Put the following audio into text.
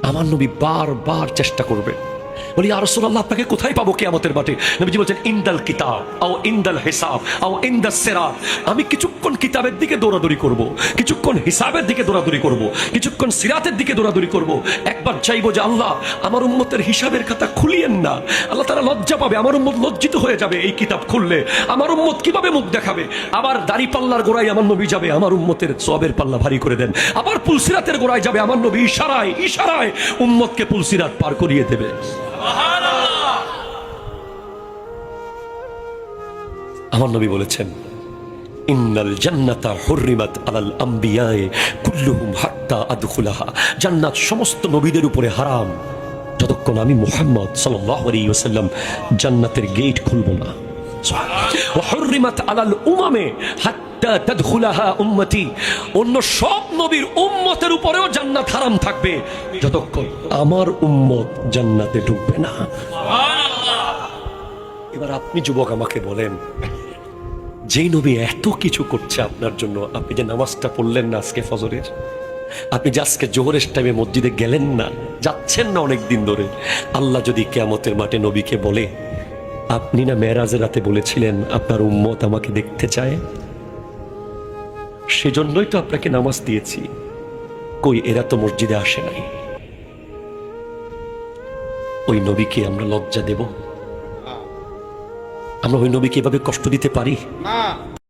আমার নবী বারবার চেষ্টা করবে, বলি ইয়া রাসূলুল্লাহ আপনাকে কোথায় পাবো কিয়ামতের মাঠে? নবীজি বলছেন ইনদাল কিতাব আও ইনদাল হিসাব আও ইনদাস সিরাত। আমি কিছুক্ষণ কিতাবের দিকে দৌড়াদৌড়ি করব, কিছুক্ষণ হিসাবের দিকে দৌড়াদৌড়ি করব, কিছুক্ষণ সিরাতের দিকে দৌড়াদৌড়ি করব। একবার চাইবো যে আল্লাহ আমার উম্মতের হিসাবের খাতা খুলিয়েন না। আল্লাহ তারা লজ্জা পাবে, আমার উম্মত লজ্জিত হয়ে যাবে এই কিতাব খুললে। আমার উম্মত কিভাবে মুখ দেখাবে? আবার দাড়ি পাল্লার গোড়ায় আমার নবী যাবে, আমার উম্মতের সওয়াবের পাল্লা ভারী করে দেন। আবার পুলসিরাতের গোড়ায় যাবে, আমার নবী ইশারায় ইশারায় উম্মতকে পুলসিরাত পার করিয়ে দেবে। আমার নবী বলেছেন ইন্নাল জান্নাতা হুররিমাত আলাল আমবিয়ায়ে কুল্লুহুম হাত্তা আদখুলাহা। জান্নাত সমস্ত নবীদের উপরে হারাম যতক্ষণ আমি মুহাম্মদ সাল্লাল্লাহু আলাইহি ওয়াসাল্লাম জান্নাতের গেট খুলব না। ওয়া হুররিমাত আলাল উমামে হাত্তা তাদখুলাহা উম্মতি। অন্য সব নবীর উম্মতের উপরেও জান্নাত হারাম থাকবে যতক্ষণ আমার উম্মত জান্নাতে ঢুকবে না। এবার আপনি যুবক আমাকে বলেন, যেই নবী এত কিছু করছে আপনার জন্য, আপনি যে নামাজটা পড়লেন না আজকে ফজরের, আপনি যে আজকে জোহরের টাইমে মসজিদে গেলেন না, যাচ্ছেন না অনেক দিন ধরে, আল্লাহ যদি কিয়ামতের মাঠে নবীকে বলে আপনি না মেরাজের রাতে বলেছিলেন আপনার উম্মত আমাকে দেখতে চায়, সেজন্যই তো আপনাকে নামাজ দিয়েছি, কই এরা তো মসজিদে আসে নাই। ওই নবীকে আমরা লজ্জা দেব? আমরা ওই নবীকে এভাবে কষ্ট দিতে পারি?